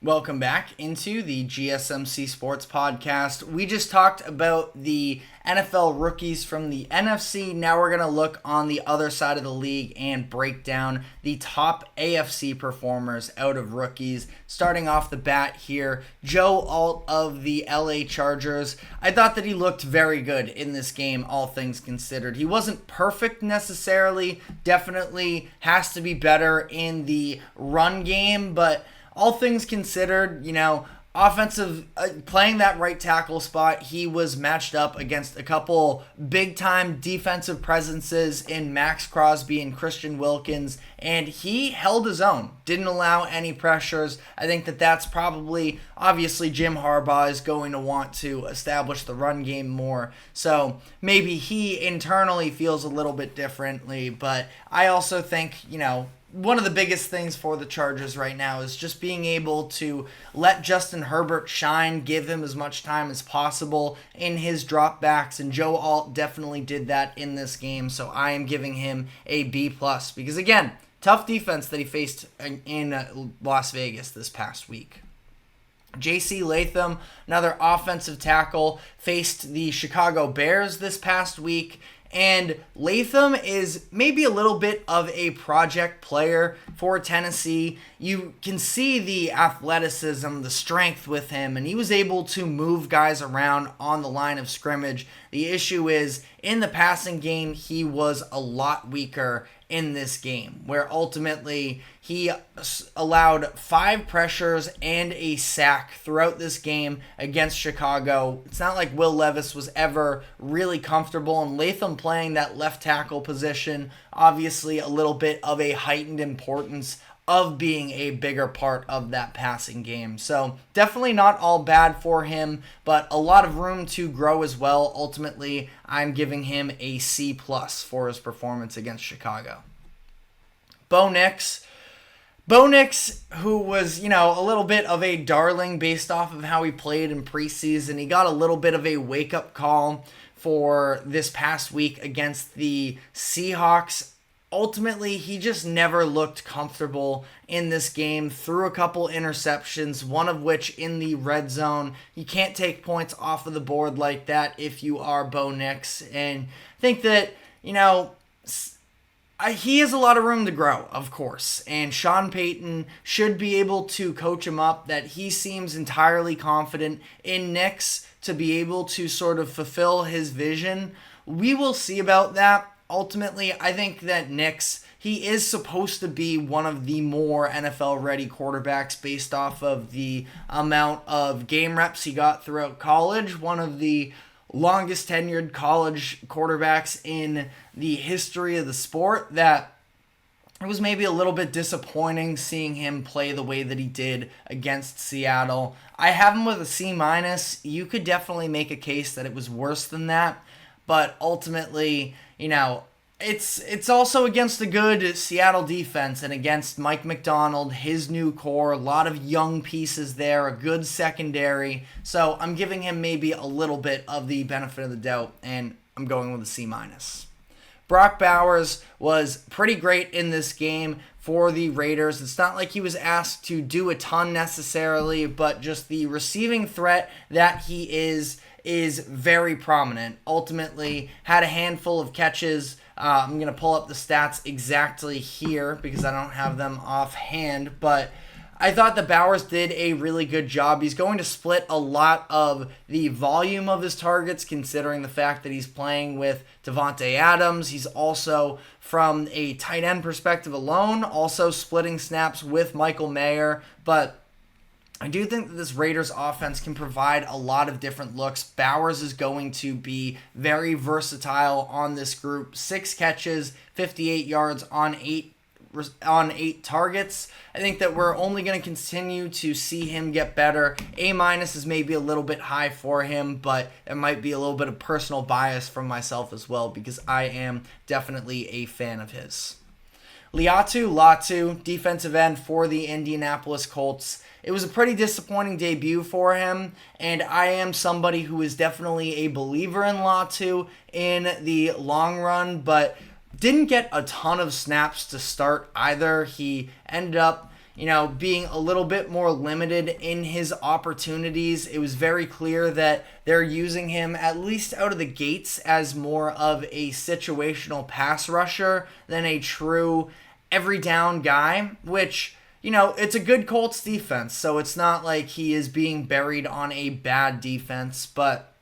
Welcome back into the GSMC Sports Podcast. We just talked about the NFL rookies from the NFC. Now we're going to look on the other side of the league and break down the top AFC performers out of rookies. Starting off the bat here, Joe Alt of the LA Chargers. I thought that he looked very good in this game, all things considered. He wasn't perfect necessarily, definitely has to be better in the run game, but all things considered, offensive, playing that right tackle spot, he was matched up against a couple big-time defensive presences in Max Crosby and Christian Wilkins, and he held his own, didn't allow any pressures. I think that's probably, obviously, Jim Harbaugh is going to want to establish the run game more, so maybe he internally feels a little bit differently, but I also think, one of the biggest things for the Chargers right now is just being able to let Justin Herbert shine, give him as much time as possible in his dropbacks, and Joe Alt definitely did that in this game, so I am giving him a B+, because again, tough defense that he faced in Las Vegas this past week. J.C. Latham, another offensive tackle, faced the Chicago Bears this past week, and Latham is maybe a little bit of a project player for Tennessee. You can see the athleticism, the strength with him, and he was able to move guys around on the line of scrimmage. The issue is, in the passing game, he was a lot weaker in this game, where ultimately he allowed 5 pressures and a sack throughout this game against Chicago. It's not like Will Levis was ever really comfortable, and Latham playing that left tackle position, obviously a little bit of a heightened importance of being a bigger part of that passing game. So definitely not all bad for him, but a lot of room to grow as well. Ultimately, I'm giving him a C+ for his performance against Chicago. Bo Nix, who was, a little bit of a darling based off of how he played in preseason. He got a little bit of a wake-up call for this past week against the Seahawks. Ultimately, he just never looked comfortable in this game. Threw a couple interceptions, one of which in the red zone. You can't take points off of the board like that if you are Bo Nix. And I think that, he has a lot of room to grow, of course. And Sean Payton should be able to coach him up, that he seems entirely confident in Nix to be able to sort of fulfill his vision. We will see about that. Ultimately, I think that Nix, he is supposed to be one of the more NFL-ready quarterbacks based off of the amount of game reps he got throughout college. One of the longest tenured college quarterbacks in the history of the sport. That it was maybe a little bit disappointing seeing him play the way that he did against Seattle. I have him with a C-. You could definitely make a case that it was worse than that, but ultimately, it's also against a good Seattle defense and against Mike McDonald, his new core, a lot of young pieces there, a good secondary. So I'm giving him maybe a little bit of the benefit of the doubt, and I'm going with a C-. Brock Bowers was pretty great in this game for the Raiders. It's not like he was asked to do a ton necessarily, but just the receiving threat that he is very prominent. Ultimately, had a handful of catches. I'm going to pull up the stats exactly here because I don't have them offhand, but I thought that Bowers did a really good job. He's going to split a lot of the volume of his targets, considering the fact that he's playing with Devontae Adams. He's also, from a tight end perspective alone, also splitting snaps with Michael Mayer, but I do think that this Raiders offense can provide a lot of different looks. Bowers is going to be very versatile on this group. 6 catches, 58 yards on 8 targets. I think that we're only going to continue to see him get better. A- is maybe a little bit high for him, but it might be a little bit of personal bias from myself as well because I am definitely a fan of his. Latu, defensive end for the Indianapolis Colts. It was a pretty disappointing debut for him, and I am somebody who is definitely a believer in Latu in the long run, but didn't get a ton of snaps to start either. He ended up, being a little bit more limited in his opportunities. It was very clear that they're using him, at least out of the gates, as more of a situational pass rusher than a true every down guy, which, it's a good Colts defense, so it's not like he is being buried on a bad defense, but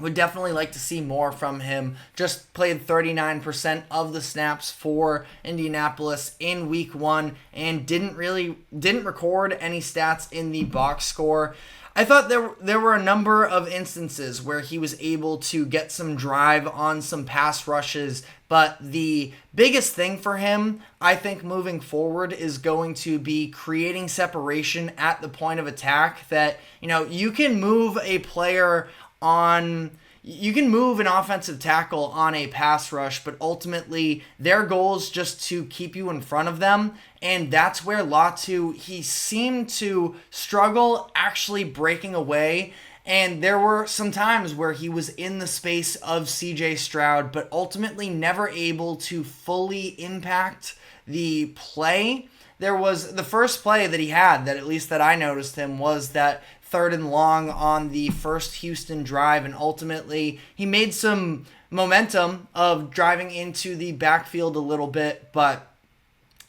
would definitely like to see more from him. Just played 39% of the snaps for Indianapolis in week 1 and didn't record any stats in the box score. I thought there were a number of instances where he was able to get some drive on some pass rushes, but the biggest thing for him, I think, moving forward is going to be creating separation at the point of attack. That, you can move a player you can move an offensive tackle on a pass rush, but ultimately their goal is just to keep you in front of them. And that's where Latu, he seemed to struggle actually breaking away. And there were some times where he was in the space of CJ Stroud, but ultimately never able to fully impact the play. There was the first play that he had, that at least that I noticed him, was that 3rd and long on the first Houston drive, and ultimately he made some momentum of driving into the backfield a little bit, but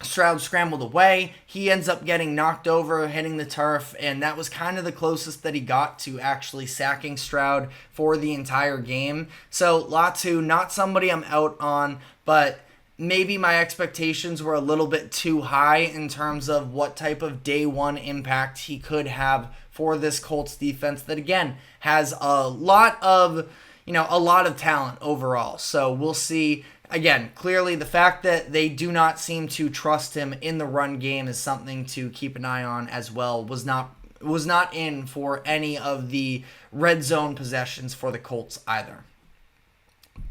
Stroud scrambled away. He ends up getting knocked over, hitting the turf, and that was kind of the closest that he got to actually sacking Stroud for the entire game. So Latu, not somebody I'm out on, but maybe my expectations were a little bit too high in terms of what type of day one impact he could have for this Colts defense that, again, has a lot of talent overall. So we'll see. Again, clearly the fact that they do not seem to trust him in the run game is something to keep an eye on as well. Was not in for any of the red zone possessions for the Colts either.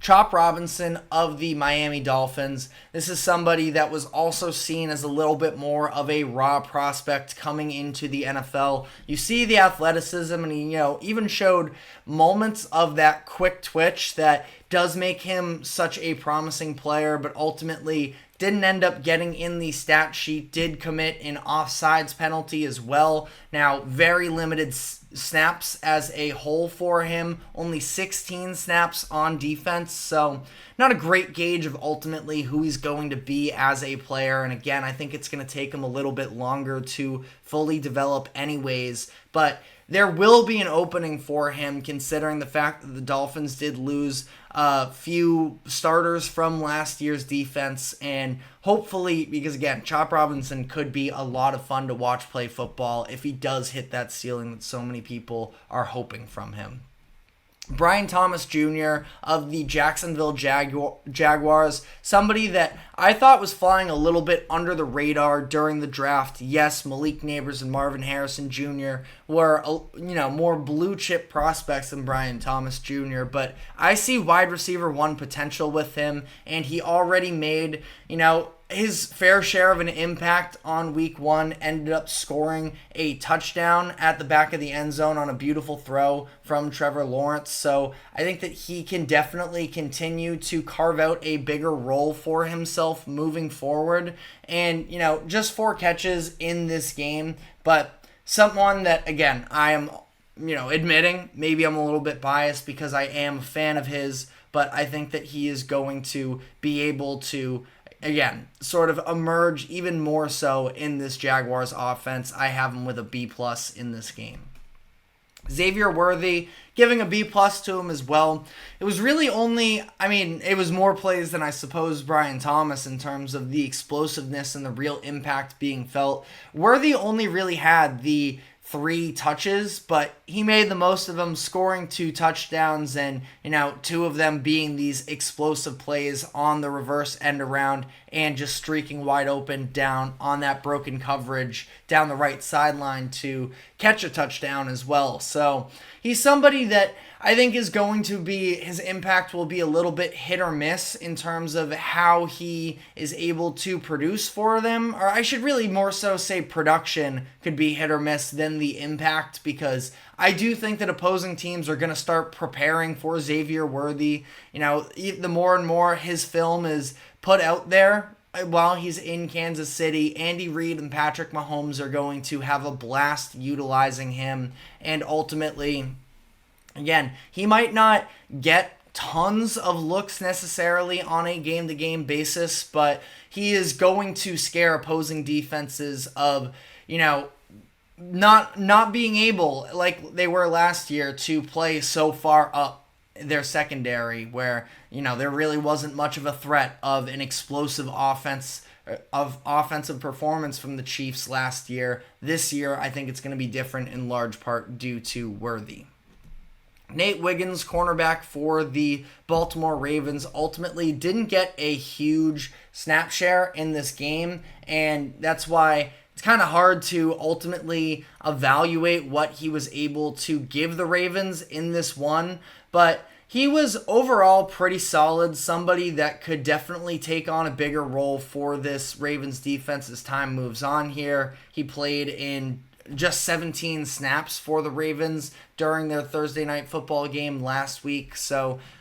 Chop Robinson of the Miami Dolphins. This is somebody that was also seen as a little bit more of a raw prospect coming into the NFL. You see the athleticism, and he, even showed moments of that quick twitch that does make him such a promising player, but ultimately didn't end up getting in the stat sheet, did commit an offsides penalty as well. Now, very limited snaps as a whole for him, only 16 snaps on defense, so not a great gauge of ultimately who he's going to be as a player. And again, I think it's going to take him a little bit longer to fully develop anyways, but there will be an opening for him considering the fact that the Dolphins did lose a few starters from last year's defense, and hopefully, because again, Chop Robinson could be a lot of fun to watch play football if he does hit that ceiling that so many people are hoping from him. Brian Thomas Jr. of the Jacksonville Jaguars, somebody that I thought was flying a little bit under the radar during the draft. Yes, Malik Nabers and Marvin Harrison Jr. were, more blue chip prospects than Brian Thomas Jr., but I see wide receiver 1 potential with him, and he already made, his fair share of an impact on week 1, ended up scoring a touchdown at the back of the end zone on a beautiful throw from Trevor Lawrence. So I think that he can definitely continue to carve out a bigger role for himself moving forward. And, just 4 catches in this game, but someone that, again, I am, admitting maybe I'm a little bit biased because I am a fan of his, but I think that he is going to be able to, again, sort of emerge even more so in this Jaguars offense. I have him with a B+ in this game. Xavier Worthy, giving a B+ to him as well. It was really it was more plays than I suppose Brian Thomas in terms of the explosiveness and the real impact being felt. Worthy only really had the 3 touches, but he made the most of them, scoring 2 touchdowns and, 2 of them being these explosive plays on the reverse end around and just streaking wide open down on that broken coverage down the right sideline to catch a touchdown as well. So he's somebody that I think is going to be, his impact will be a little bit hit or miss in terms of how he is able to produce for them. Or I should really more so say production could be hit or miss than the impact, because I do think that opposing teams are going to start preparing for Xavier Worthy. The more and more his film is put out there, while he's in Kansas City, Andy Reid and Patrick Mahomes are going to have a blast utilizing him. And ultimately, again, he might not get tons of looks necessarily on a game-to-game basis, but he is going to scare opposing defenses of, not being able, like they were last year, to play so far up their secondary where, there really wasn't much of a threat of an explosive offensive performance from the Chiefs last year. This year, I think it's going to be different in large part due to Worthy. Nate Wiggins, cornerback for the Baltimore Ravens, ultimately didn't get a huge snap share in this game, and that's why it's kind of hard to ultimately evaluate what he was able to give the Ravens in this one, but he was overall pretty solid, somebody that could definitely take on a bigger role for this Ravens defense as time moves on here. He played in just 17 snaps for the Ravens during their Thursday night football game last week.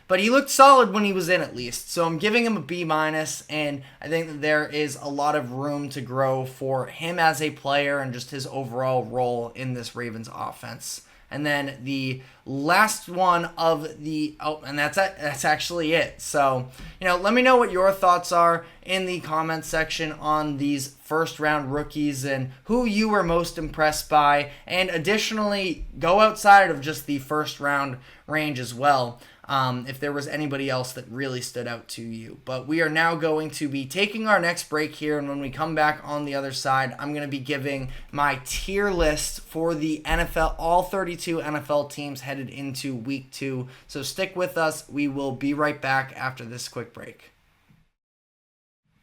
But he looked solid when he was in, at least. So I'm giving him a B-, and I think that there is a lot of room to grow for him as a player and just his overall role in this Ravens offense. And then the last one of the... Oh, and that's actually it. So, let me know what your thoughts are in the comment section on these first-round rookies and who you were most impressed by. And additionally, go outside of just the first-round range as well, if there was anybody else that really stood out to you. But we are now going to be taking our next break here, and when we come back on the other side, I'm going to be giving my tier list for the NFL, all 32 NFL teams headed into Week 2. So stick with us. We will be right back after this quick break.